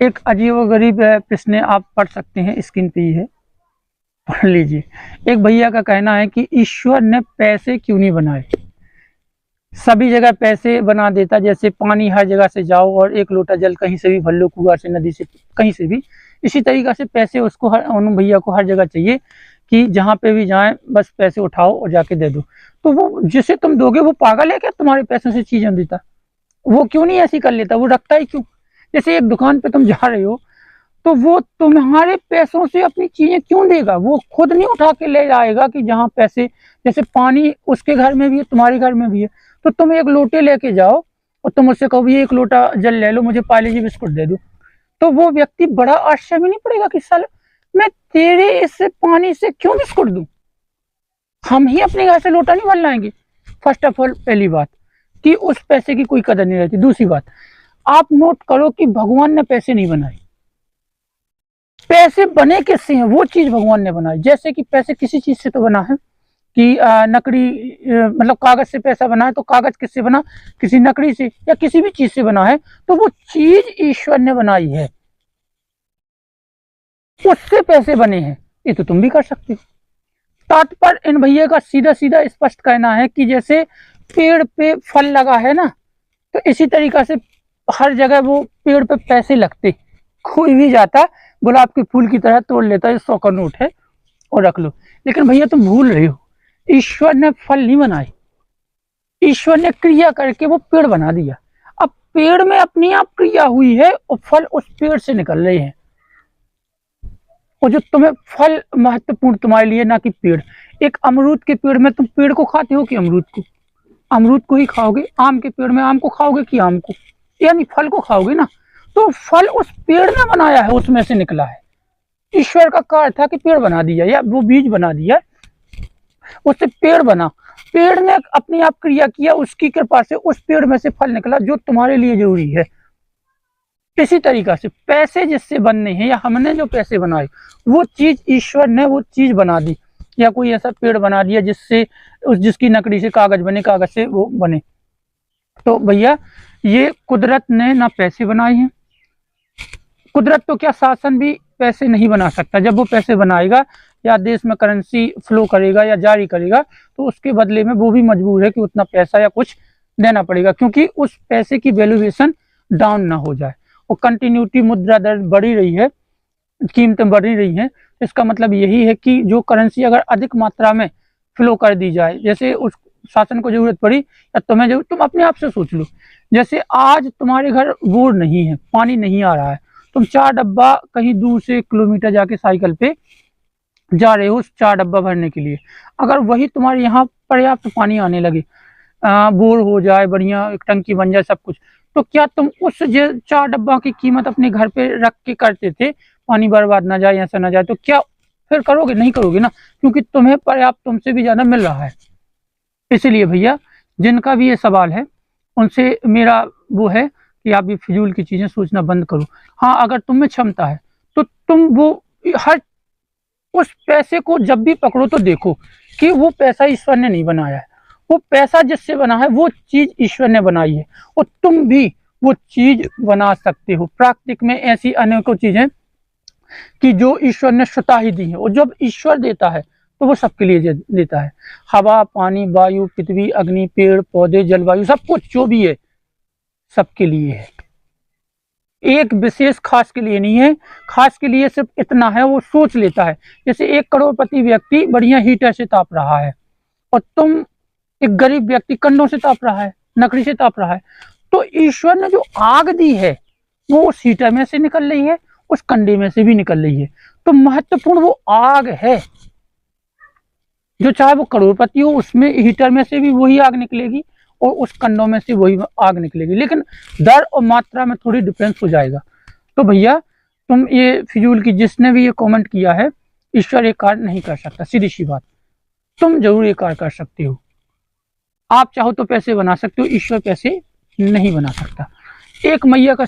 एक अजीबोगरीब प्रश्न आप पढ़ सकते हैं, स्क्रीन पे ही है, पढ़ लीजिए। एक भैया का कहना है कि ईश्वर ने पैसे क्यों नहीं बनाए, सभी जगह पैसे बना देता, जैसे पानी हर जगह से जाओ और एक लोटा जल कहीं से भी भर लो, कुआं से, नदी से, कहीं से भी। इसी तरीक़ा से पैसे उसको उन भैया को हर जगह चाहिए कि जहाँ पे भी जाएं बस पैसे उठाओ और जाके दे दो। तो वो जिसे तुम दोगे वो पागल है क्या तुम्हारे पैसों से चीज़ें देता? वो क्यों नहीं ऐसी कर लेता, वो रखता ही क्यों? जैसे एक दुकान पे तुम जा रहे हो तो वो तुम्हारे पैसों से अपनी चीजें क्यों देगा? वो खुद नहीं उठा के ले जाएगा कि जहाँ पैसे, जैसे पानी उसके घर में भी है तुम्हारे घर में भी है, तो तुम एक लोटे लेके जाओ और तुम उससे कहो ये एक लोटा जल ले लो, मुझे पार्ले जी बिस्कुट दे दो, तो वो व्यक्ति बड़ा आश्चर्य में नहीं पड़ेगा कि साल मैं तेरे इस पानी से क्यों बिस्कुट दूं? हम ही अपने घर से लोटा नहीं भर लाएंगे। फर्स्ट ऑफ ऑल, पहली बात कि उस पैसे की कोई कदर नहीं रहती। दूसरी बात, आप नोट करो कि भगवान ने पैसे नहीं बनाए, पैसे बने किससे हैं? वो चीज भगवान ने बनाई। जैसे कि पैसे किसी चीज से तो बना है कि नकड़ी, मतलब कागज से पैसा बना है, तो कागज किससे बना? किसी लकड़ी से या किसी भी चीज से बना है, तो वो चीज ईश्वर ने बनाई है, उससे पैसे बने हैं। ये तो तुम भी कर सकते हो। तात्पर्य इन भैया का सीधा सीधा स्पष्ट कहना है कि जैसे पेड़ पे फल लगा है ना, तो इसी तरीका से हर जगह वो पेड़ पे पैसे लगते, कोई भी जाता गुलाब के फूल की तरह तोड़ लेता है, 100 का नोट है और रख लो। लेकिन भैया तुम भूल रहे हो, ईश्वर ने फल नहीं बनाए, ईश्वर ने क्रिया करके वो पेड़ बना दिया। अब पेड़ में अपनी आप क्रिया हुई है और फल उस पेड़ से निकल रहे हैं, और जो तुम्हें फल महत्वपूर्ण तुम्हारे लिए, ना कि पेड़। एक अमरूद के पेड़ में तुम पेड़ को खाते हो कि अमरूद को? अमरूद को ही खाओगे। आम के पेड़ में आम को खाओगे कि आम को? यानी फल को खाओगे ना। तो फल उस पेड़ ने बनाया है, उसमें से निकला है। ईश्वर का कार्य था कि पेड़ बना दिया, या वो बीज बना दिया, उससे पेड़ बना। पेड़ ने अपनी आप क्रिया किया, उसकी कृपा से उस पेड़ में से फल निकला जो तुम्हारे लिए जरूरी है। इसी तरीका से पैसे जिससे बनने हैं, या हमने जो पैसे बनाए, वो चीज ईश्वर ने वो चीज बना दी, या कोई ऐसा पेड़ बना दिया जिससे जिसकी लकड़ी से कागज बने, कागज से वो बने। तो भैया ये कुदरत ने ना पैसे बनाए हैं। कुदरत तो क्या, शासन भी पैसे नहीं बना सकता। जब वो पैसे बनाएगा या देश में करेंसी फ्लो करेगा या जारी करेगा, तो उसके बदले में वो भी मजबूर है कि उतना पैसा या कुछ देना पड़ेगा, क्योंकि उस पैसे की वैल्यूएशन डाउन ना हो जाए। और कंटिन्यूटी मुद्रा दर बढ़ी रही है, कीमतें बढ़ रही हैं, इसका मतलब यही है कि जो करेंसी अगर अधिक मात्रा में फ्लो कर दी जाए, जैसे उस शासन को जरूरत पड़ी या तुम्हें जरूरत, तुम अपने आप से सोच लो, जैसे आज तुम्हारे घर बोर नहीं है, पानी नहीं आ रहा है, तुम 4 डब्बा कहीं दूर से किलोमीटर जाके साइकिल पे जा रहे हो उस 4 डब्बा भरने के लिए। अगर वही तुम्हारे यहाँ पर्याप्त पानी आने लगे, बोर हो जाए, बढ़िया एक टंकी बन जाए सब कुछ, तो क्या तुम उस 4 डब्बा की कीमत अपने घर पे रख के करते थे, पानी बर्बाद ना जाए, ऐसा ना जाए, तो क्या फिर करोगे? नहीं करोगे ना, क्योंकि तुम्हें पर्याप्त तुमसे भी ज्यादा मिल रहा है। इसलिए भैया जिनका भी ये सवाल है, उनसे मेरा वो है कि आप ये फिजूल की चीजें सोचना बंद करो। हाँ, अगर तुम में क्षमता है तो तुम वो हर उस पैसे को जब भी पकड़ो तो देखो कि वो पैसा ईश्वर ने नहीं बनाया है, वो पैसा जिससे बना है वो चीज ईश्वर ने बनाई है, और तुम भी वो चीज बना सकते हो। प्राकृतिक में ऐसी अनेकों चीजें कि जो ईश्वर ने स्वतः ही दी है, और जब ईश्वर देता है तो वो सबके लिए देता है। हवा, पानी, वायु, पृथ्वी, अग्नि, पेड़ पौधे, जलवायु, सब कुछ जो भी है सबके लिए है, एक विशेष खास के लिए नहीं है। खास के लिए सिर्फ इतना है, वो सोच लेता है। जैसे 1 करोड़पति व्यक्ति बढ़िया हीटर से ताप रहा है, और तुम एक गरीब व्यक्ति कंडों से ताप रहा है, लकड़ी से ताप रहा है, तो ईश्वर ने जो आग दी है वो उस हीटर में से निकल रही है, उस कंडे में से भी निकल रही है। तो महत्वपूर्ण वो आग है, जो चाहे वो करोड़पति हो, उसमें हीटर में से भी वही आग निकलेगी और उस कंडों में से वही आग निकलेगी, लेकिन दर और मात्रा में थोड़ी डिफरेंस हो जाएगा। तो भैया तुम ये फिजूल की, जिसने भी ये कमेंट किया है, ईश्वर ये कार्य नहीं कर सकता, सीधी सी बात। तुम जरूर ये कार्य कर सकते हो, आप चाहो तो पैसे बना सकते हो, ईश्वर पैसे नहीं बना सकता। एक मैया का